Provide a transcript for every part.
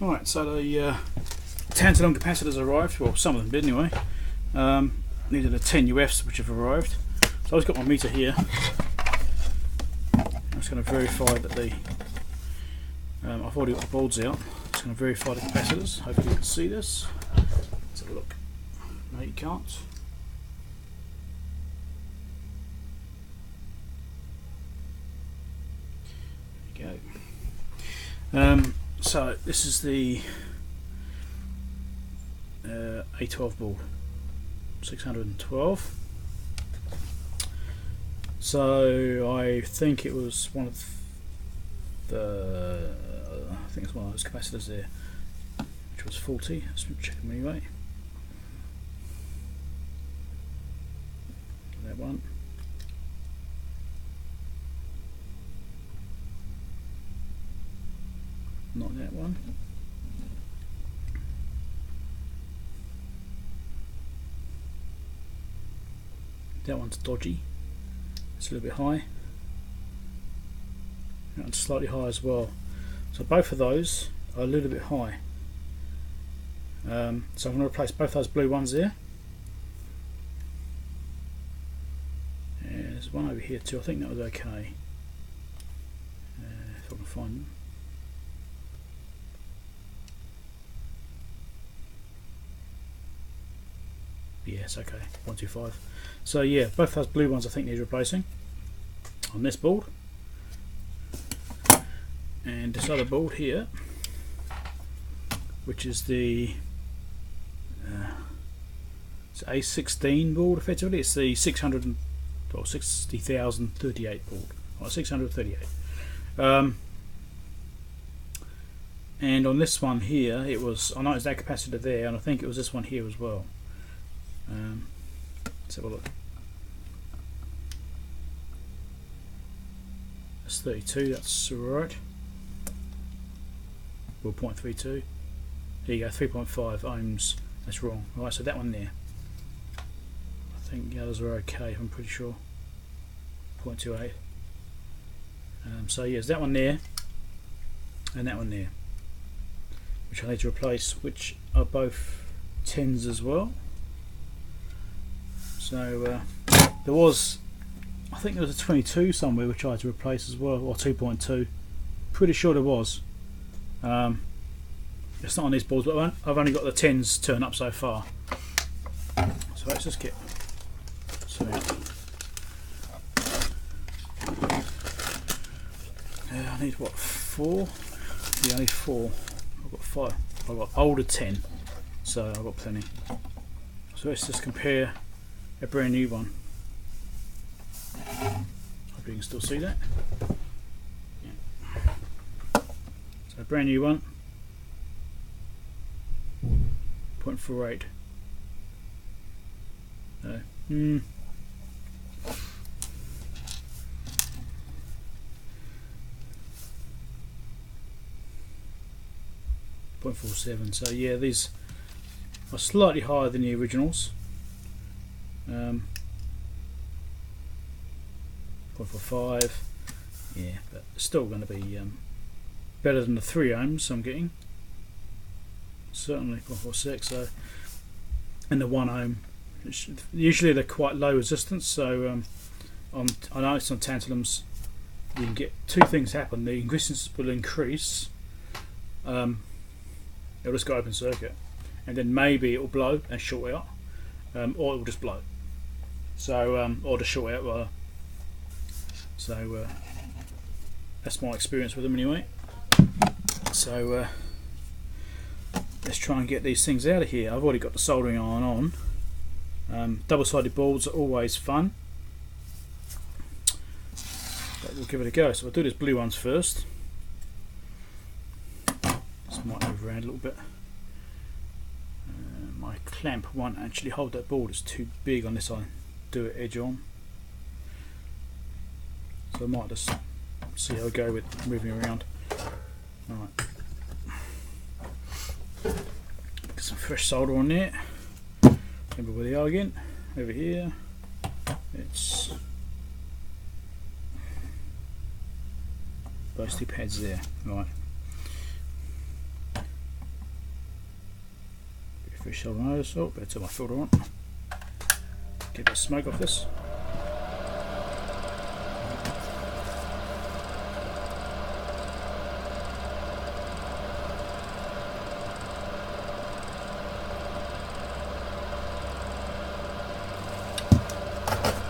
Right, so the Tantalum capacitors arrived. Well, some of them did anyway. Needed a 10 UFs, which have arrived. So I've got my meter here. I'm just going to verify that the I've already got the boards out. Just going to verify the capacitors. Hopefully you can see this. Let's have a look. No, you can't. There you go. So this is the A12 board, 612. So I think it was one of the, I think it's one of those capacitors there, which was 40. Let's check them anyway. That one. Not that one. That one's dodgy. It's a little bit high. That one's slightly high as well. So both of those are a little bit high. So I'm going to replace both those blue ones there. And there's one over here too. I think that was okay. If I can find them. Yes, okay, 125. So yeah, both those blue ones I think need replacing on this board. And this other board here, which is the it's A16 board effectively. It's the 60,038 board, or 638. And on this one here, it was, I noticed that capacitor there, and I think it was this one here as well. Let's have a look. That's 32, that's alright. Well, 0.32. Here you go, 3.5 ohms. That's wrong. Alright, so that one there. I think the others are okay, I'm pretty sure. 0.28. So yes, that one there, and that one there, which I need to replace, which are both 10s as well. So there was, I think there was a 22 somewhere which I had to replace as well, or 2.2. Pretty sure there was. It's not on these boards, but I've only got the 10s turned up so far. So let's just get some out. I need what, 4? Yeah, I need 4. I've got 5. I've got older 10, so I've got plenty. So let's just compare a brand new one. Hope you can still see that. Yeah. So a brand new one, 0.48. No. 0.47. So yeah, these are slightly higher than the originals. 0.45. Yeah, but still going to be better than the 3 ohms I'm getting. Certainly 0.46. So, and the 1 ohm. Usually they're quite low resistance. So I noticed on tantalums you can get two things happen. The resistance will increase. It'll just go open circuit, and then maybe it'll blow and short out, or it'll just blow. So or just short out rather. So that's my experience with them anyway. So let's try and get these things out of here. I've already got the soldering iron on. Double-sided boards are always fun, but we'll give it a go. So we'll do these blue ones first. This might move around a little bit. My clamp won't actually hold that board, it's too big on this. I do it edge on, so I might just see how I go with moving around. Alright, get some fresh solder on there. Remember where they are again? Over here. It's those two pads there. Right. Fish on those. Oh, better turn my filter on. Get a bit of smoke off this.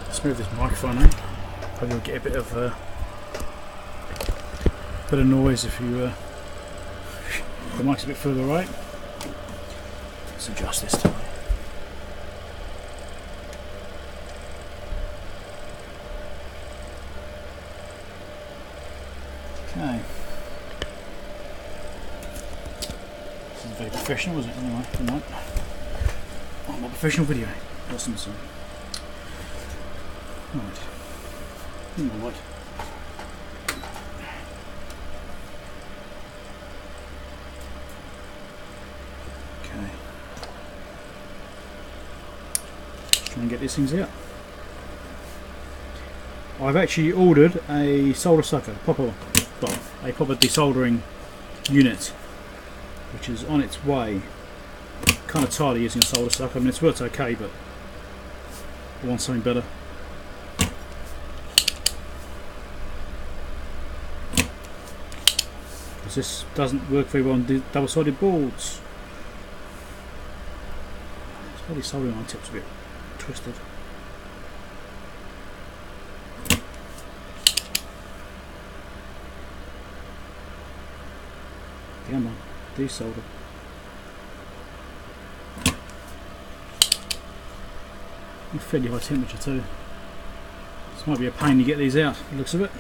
Let's move this microphone in. Probably will get a bit of noise if you the mic's a bit further right. Let's adjust this time. Okay. This is very professional, was it? Anyway, no. Oh, my professional video. Awesome. So. Right. Alright. Okay. Try and get these things out. I've actually ordered a solder sucker, a proper desoldering unit, which is on its way. Kind of tired of using a solder sucker. I mean, it's worked okay, but I want something better. Because this doesn't work very well on the double-sided boards. It's probably soldering on tips a bit twisted. Come on, desolder. Fairly high temperature too. This might be a pain to get these out, the looks of it.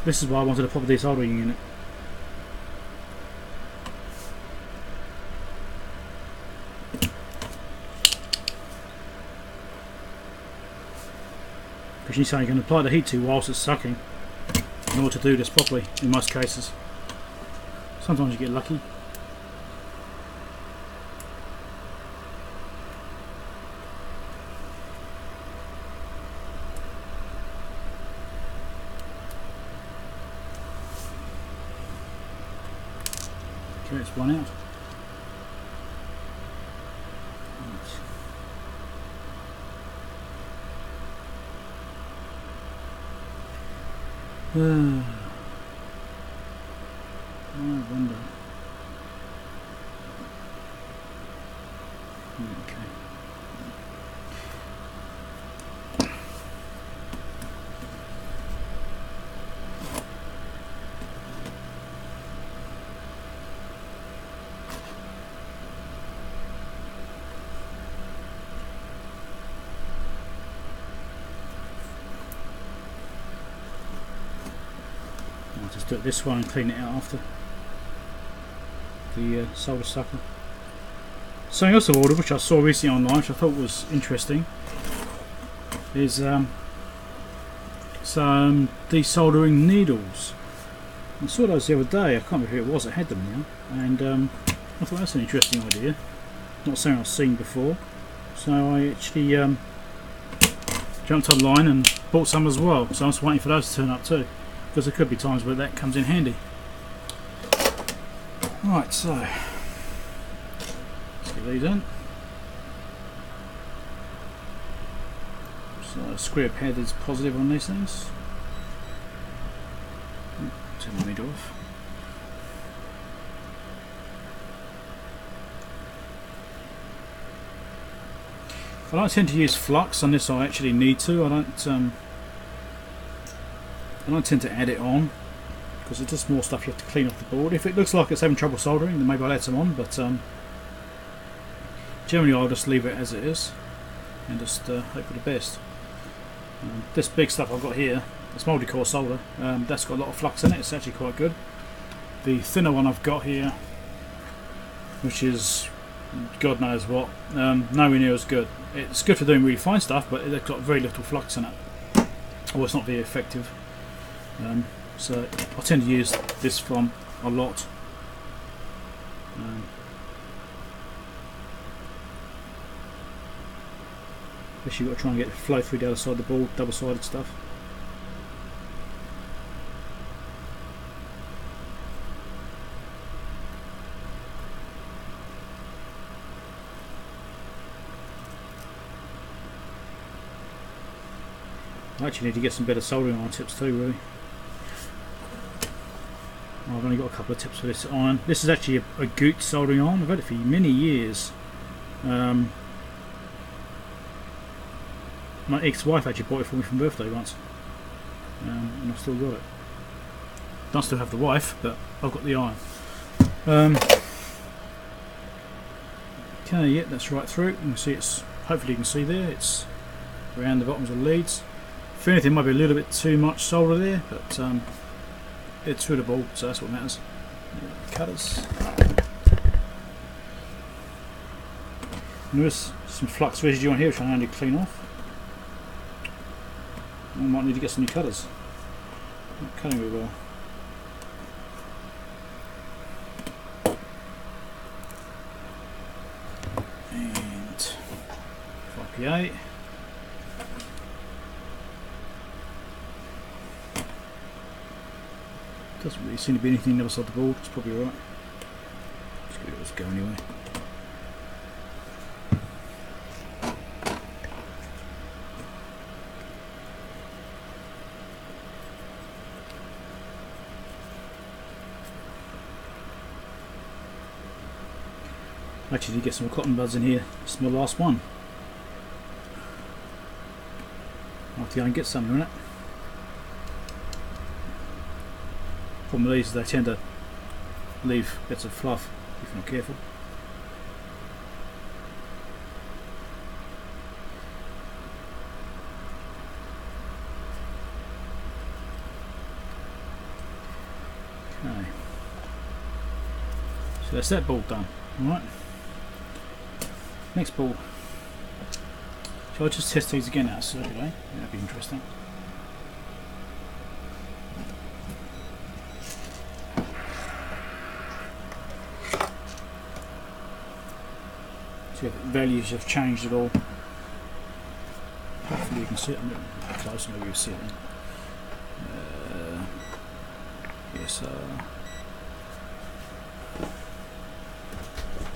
This is why I wanted a proper desoldering unit. Because you can apply the heat to whilst it's sucking in order to do this properly in most cases. Sometimes you get lucky. Okay, it's one out. I wonder. Okay. I'll just do it this way and clean it out after. The solder sucker. Something else I've ordered, which I saw recently online, which I thought was interesting, is some desoldering needles. I saw those the other day. I can't remember who it was that had them now, and I thought that's an interesting idea. Not something I've seen before, so I actually jumped online and bought some as well. So I'm just waiting for those to turn up too, because there could be times where that comes in handy. Right, so let's get these in. So square pad is positive on these things. Turn the meter off. I don't tend to use flux unless I actually need to. I don't tend to add it on, because it's just more stuff you have to clean off the board. If it looks like it's having trouble soldering, then maybe I'll add some on, but generally I'll just leave it as it is and just hope for the best. This big stuff I've got here, it's multi-core solder, that's got a lot of flux in it. It's actually quite good. The thinner one I've got here, which is God knows what, nowhere near as good. It's good for doing really fine stuff, but it's got very little flux in it, or it's not very effective. So I tend to use this one a lot. Especially you've got to try and get it to flow through the other side of the board, double-sided stuff. I actually need to get some better soldering iron tips too, really. I've only got a couple of tips for this iron. This is actually a Goot soldering iron. I've had it for many years. My ex-wife actually bought it for me for my birthday once, and I've still got it. Don't still have the wife, but I've got the iron. Okay, yeah, that's right through. You can see it's. Hopefully, you can see there. It's around the bottoms of the leads. If anything, might be a little bit too much solder there, but it's through the ball, so that's what matters. Cutters. And there's some flux residue on here which I need to clean off. I might need to get some new cutters. Not cutting very well. And 5PA. Doesn't really seem to be anything on the other side of the board, it's probably alright. Just give it a go anyway. Actually, did get some cotton buds in here. This is my last one. I'll have to go and get some in a minute. Problem with these is they tend to leave bits of fluff if you're not careful. Okay. So that's that bolt done. Alright. Next ball. Shall I just test these again out of circuit, eh? That'd be interesting. See if the values have changed at all. Hopefully you can see it. I'm a bit closer, maybe you'll see it then. Yes,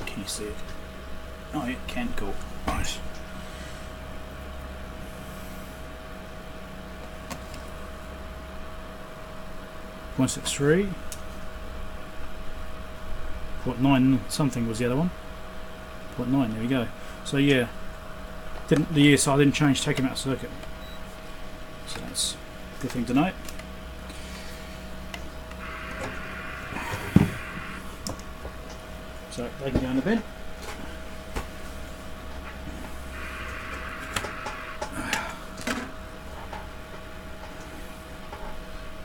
can you see it? Oh, yeah, can, cool. Right. .63. 0.9 something was the other one. 0.9, there we go. So yeah, the ESR didn't change, take him out of circuit. So that's a good thing to note. So they can go in the bin.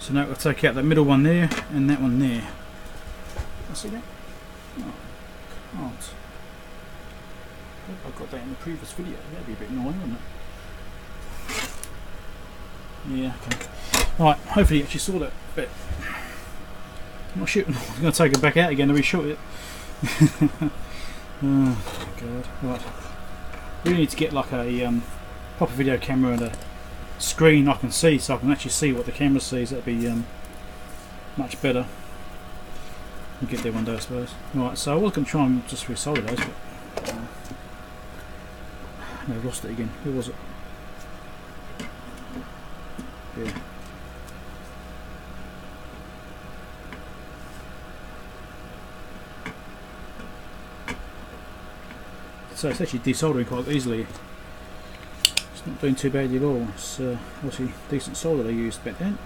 So now we'll take out that middle one there and that one there. I see that? Oh, can't. I got that in the previous video. That'd be a bit annoying, wouldn't it? Yeah, okay. Alright, hopefully you actually saw that bit. I'm not shooting. I'm going to take it back out again to reshoot it. Oh god. Right. We need to get like a proper video camera and a screen I can see, so I can actually see what the camera sees. That'd be much better. We'll get there one day, I suppose. Right, so I was going to try and just resolder those, but no, I lost it again. Who was it? Yeah. So it's actually desoldering quite easily. It's not doing too badly at all. It's obviously decent solder they used back then.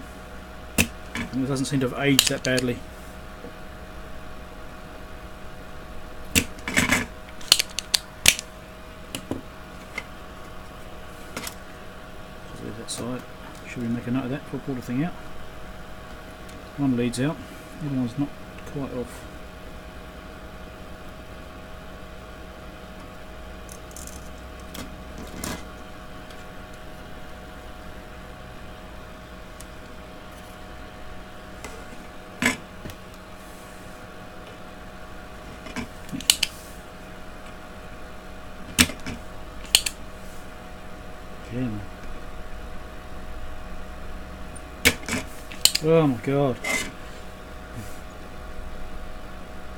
And it doesn't seem to have aged that badly. Leave that side. Should we make a note of that before we pull the thing out? One leads out, the other one's not quite off. Oh my god.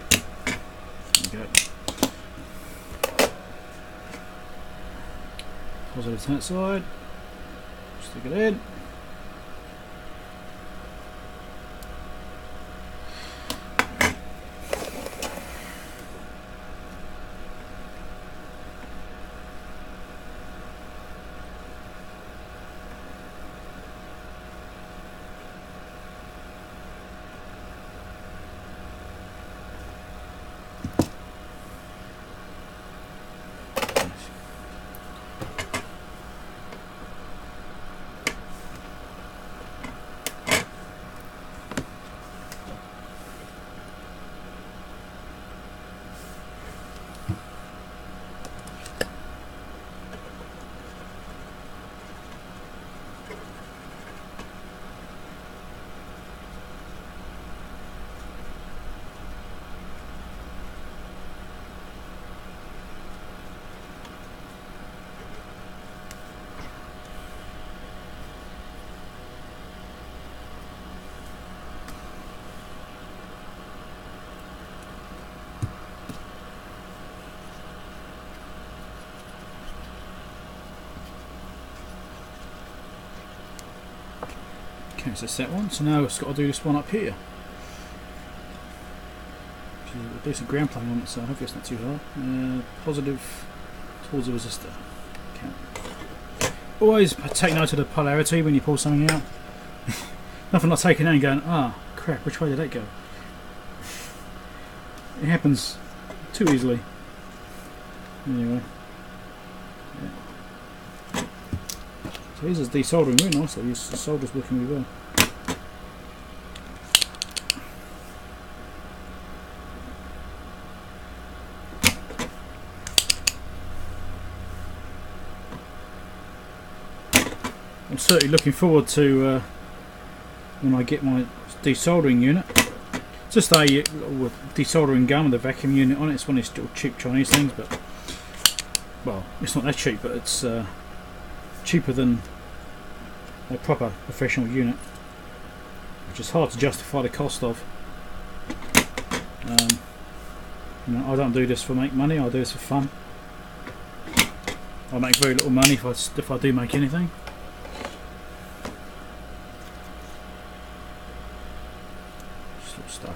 There we go. Positive to that side. Stick it in. Okay, so set one. So now it's got to do this one up here. Which is a decent ground plane on it, so hopefully it's not too hard. Positive towards the resistor. Okay. Always take note of the polarity when you pull something out. Nothing like taking it out and going, ah, crap, which way did that go? It happens too easily. Anyway. Yeah. So these are desoldering very nicely. The solder's working really well. I'm certainly looking forward to when I get my desoldering unit. Just a desoldering gun with a vacuum unit on it. It's one of these little cheap Chinese things, but well, it's not that cheap, but it's cheaper than a proper professional unit, which is hard to justify the cost of. You know, I don't do this for make money. I do this for fun. I make very little money if I do make anything. Stuck.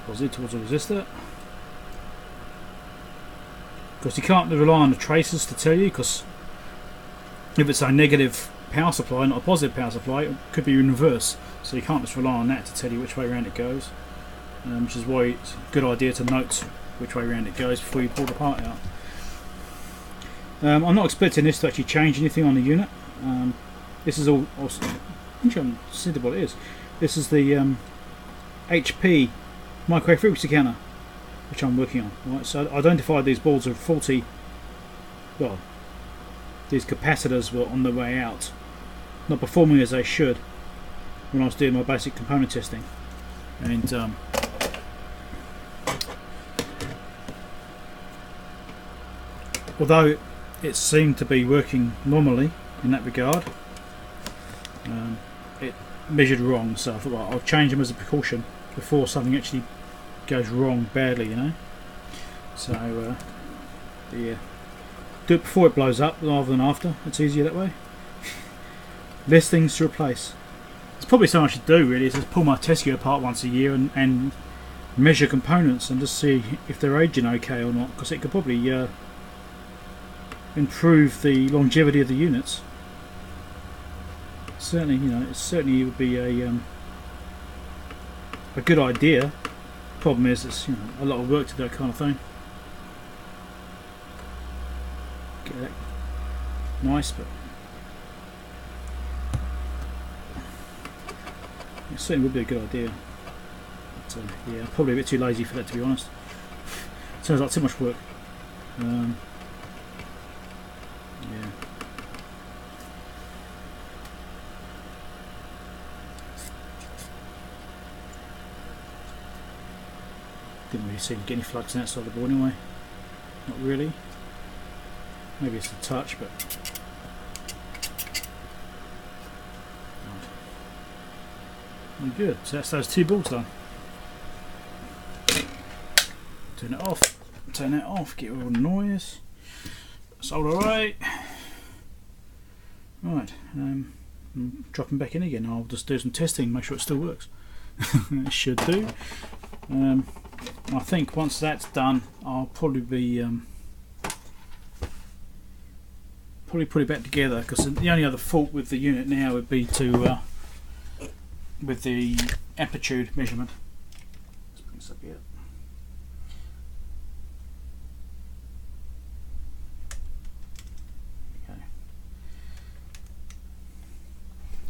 Positive towards the resistor. Because you can't rely on the traces to tell you, because if it's a negative power supply, not a positive power supply, it could be in reverse. So you can't just rely on that to tell you which way around it goes. Which is why it's a good idea to note which way around it goes before you pull the part out. I'm not expecting this to actually change anything on the unit. This is all. I think I'm said what it is. This is the HP microwave frequency counter, which I'm working on. Right, so I identified these boards are faulty. Well, these capacitors were on the way out, not performing as they should when I was doing my basic component testing, and although it seemed to be working normally in that regard, it measured wrong. So I thought, well, I'll change them as a precaution before something actually goes wrong badly, you know. So yeah, do it before it blows up rather than after. It's easier that way. Less things to replace. It's probably something I should do really, is just pull my test gear apart once a year and measure components and just see if they're aging okay or not, because it could probably improve the longevity of the units. Certainly, you know, it certainly would be a good idea. Problem is, it's, you know, a lot of work to do that kind of thing. Get that nice, but it certainly would be a good idea. But, yeah, probably a bit too lazy for that, to be honest. Sounds like too much work. Yeah. Didn't really seem to get any flux outside the board anyway. Not really. Maybe it's a touch, but good. So that's those 2 boards done. Turn it off. Turn that off. Get all the noise. Solder away. Right. Drop them back in again. I'll just do some testing. Make sure it still works. It should do. I think once that's done, I'll probably be probably put it back together, because the only other fault with the unit now would be to with the amplitude measurement. Let's bring this up here. Okay.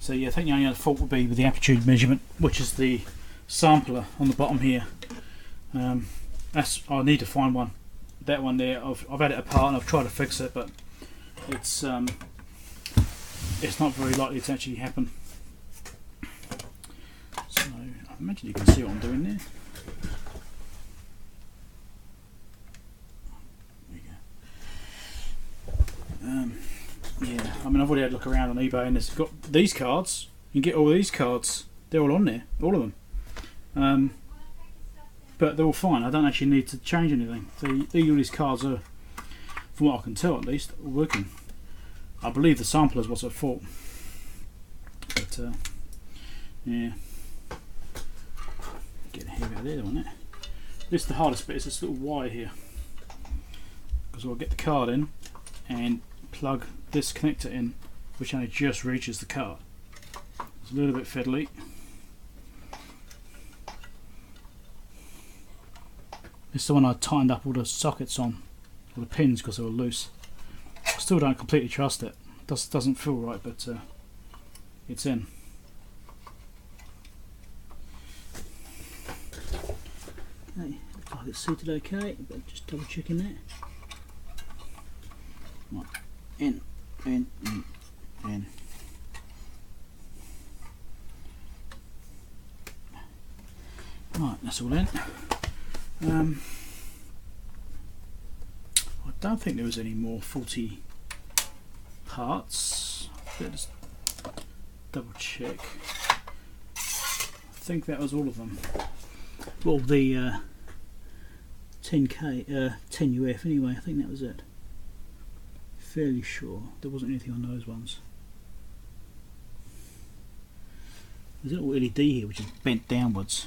So yeah, I think the only other fault would be with the amplitude measurement, which is the sampler on the bottom here. I need to find one. That one there, I've had it apart and I've tried to fix it, but it's not very likely to actually happen. So I imagine you can see what I'm doing there. There you go. Yeah, I mean, I've already had a look around on eBay, and it's got these cards. You can get all these cards. They're all on there, all of them. But they're all fine. I don't actually need to change anything. So all these cards are, from what I can tell at least, working. I believe the sampler is what's at fault. But yeah, get the hair out there, don't it? This is the hardest bit. Is this little wire here, because I'll get the card in and plug this connector in, which only just reaches the card. It's a little bit fiddly. This is the one I tightened up all the sockets on, all the pins, because they were loose. I still don't completely trust it. Doesn't feel right, but it's in. Okay, looks like it's suited okay, but just double checking that. Right, in. Right, that's all in. I don't think there was any more faulty parts. Let's double check. I think that was all of them. Well, the 10K, 10 UF anyway, I think that was it. Fairly sure there wasn't anything on those ones. There's a little LED here which is bent downwards.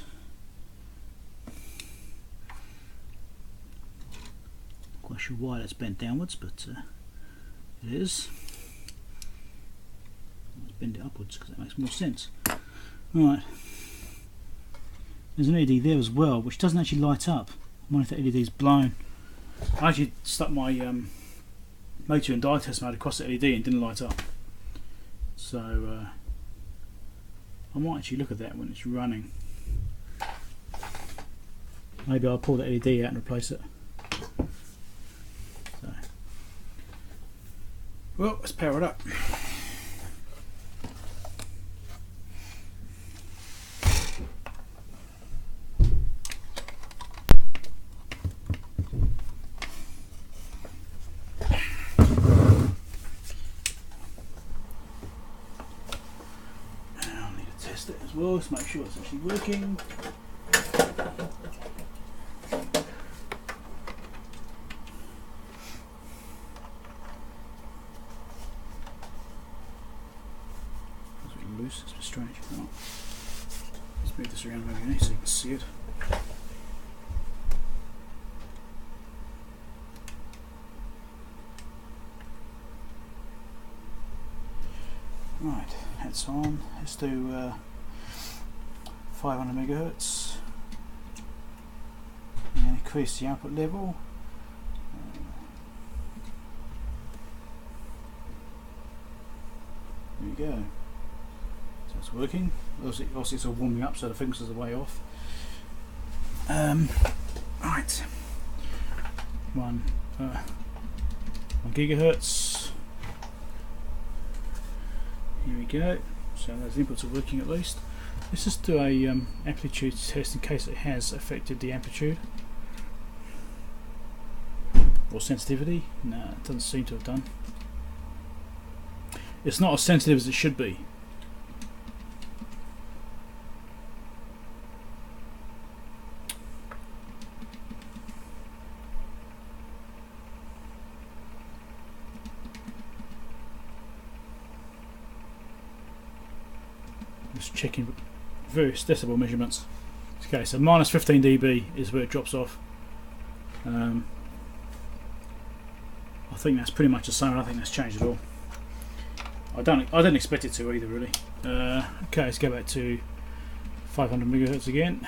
Quite sure why that's bent downwards, but it is. Let's bend it upwards because that makes more sense. Right, there's an LED there as well, which doesn't actually light up. I wonder if that LED is blown. I actually stuck my motor and die test mode across the LED and didn't light up. So I might actually look at that when it's running. Maybe I'll pull the LED out and replace it. So, well, let's power it up. Well, let's make sure it's actually working. It's a bit loose, it's a bit strange. Oh. Let's move this around maybe so you can see it. Right, that's on. Let's do 500 megahertz and increase the output level. There we go. So it's working. Obviously it's all warming up, so the fingers are way off. Right, 1 gigahertz. Here we go. So those inputs are working at least. Let's just do a amplitude test in case it has affected the amplitude. Or sensitivity? No, it doesn't seem to have done. It's not as sensitive as it should be. Just checking various decibel measurements. Okay, so minus 15 dB is where it drops off. I think that's pretty much the same. I don't think that's changed at all. I didn't expect it to either, really. Okay, let's go back to 500 megahertz again.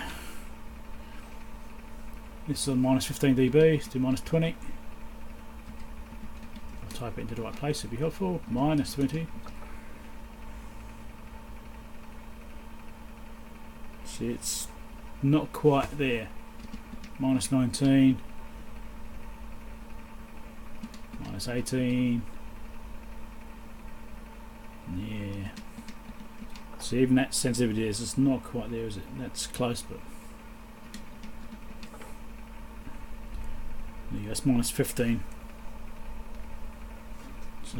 This is on minus 15 dB. Let's do minus 20. I'll type it into the right place. It'd be helpful. Minus 20. See, it's not quite there. Minus 19. Minus 18. Yeah. So even that sensitivity is it's not quite there, is it? That's close, but yeah, that's minus 15. So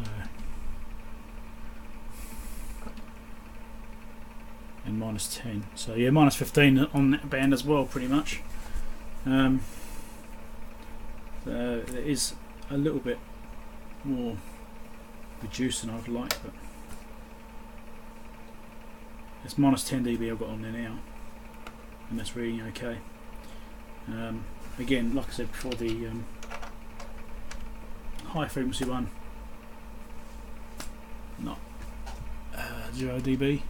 and minus 10. So yeah, minus 15 on that band as well, pretty much. There is a little bit more reduced than I'd like, but it's minus 10 dB I've got on there now, and that's reading okay. Again, like I said before, the high frequency one, not 0 dB.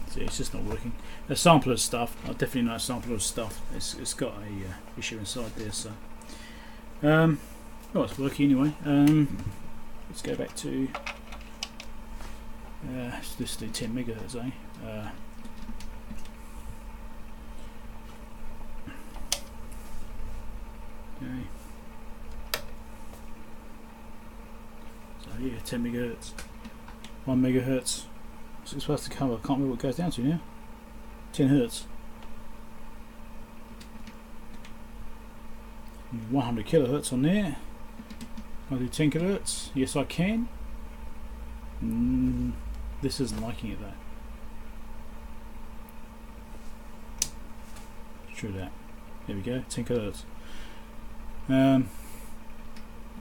See, it's just not working. The sampler's stuff, I definitely know sampler's stuff. It's got a issue inside there. So, oh, it's working anyway. Let's go back to. Let's just do 10 megahertz, eh? Okay. So yeah, 10 megahertz, 1 megahertz. What's it supposed to cover? I can't remember what it goes down to now. 10 hertz. 100 kilohertz on there. Can I do 10 kilohertz? Yes, I can. This isn't liking it though. True that. There we go. 10 kilohertz. 1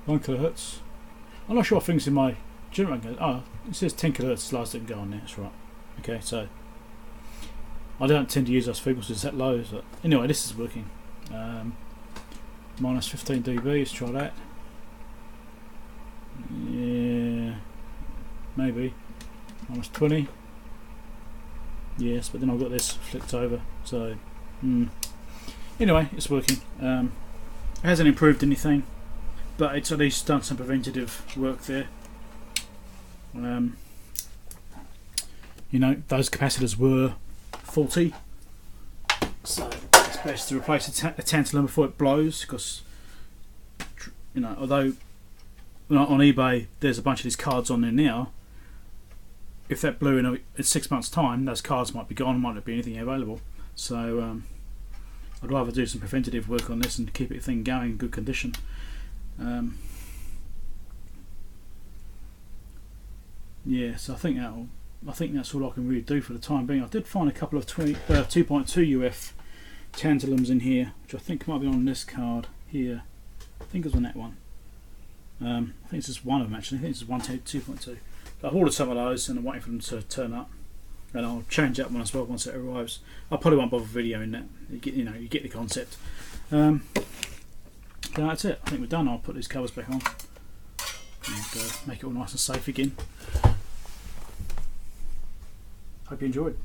kilohertz. I'm not sure what things in my generator goes. Oh, it says 10 kilohertz. Last it can go on there. That's right. Okay, so I don't tend to use those frequencies that low. So anyway, this is working. Minus 15 dB. Let's try that. Yeah, maybe. Minus 20. Yes, but then I've got this flipped over. So anyway, it's working. It hasn't improved anything, but it's at least done some preventative work there. You know, those capacitors were faulty, so it's best to replace the tantalum before it blows, because you know, although on eBay there's a bunch of these cards on there now, if that blew in 6 months' time, those cards might be gone, might not be anything available. So I'd rather do some preventative work on this and keep the thing going in good condition. Yeah, so I think that's all I can really do for the time being. I did find a couple of 2.2 UF tantalums in here, which I think might be on this card here. I think it was on that one. I think it's just one of them actually. I think it's 2.2. I've ordered some of those and I'm waiting for them to turn up, and I'll change that one as well once it arrives. I probably won't bother videoing that. You get the concept. That's it. I think we're done. I'll put these covers back on and make it all nice and safe again. Hope you enjoyed.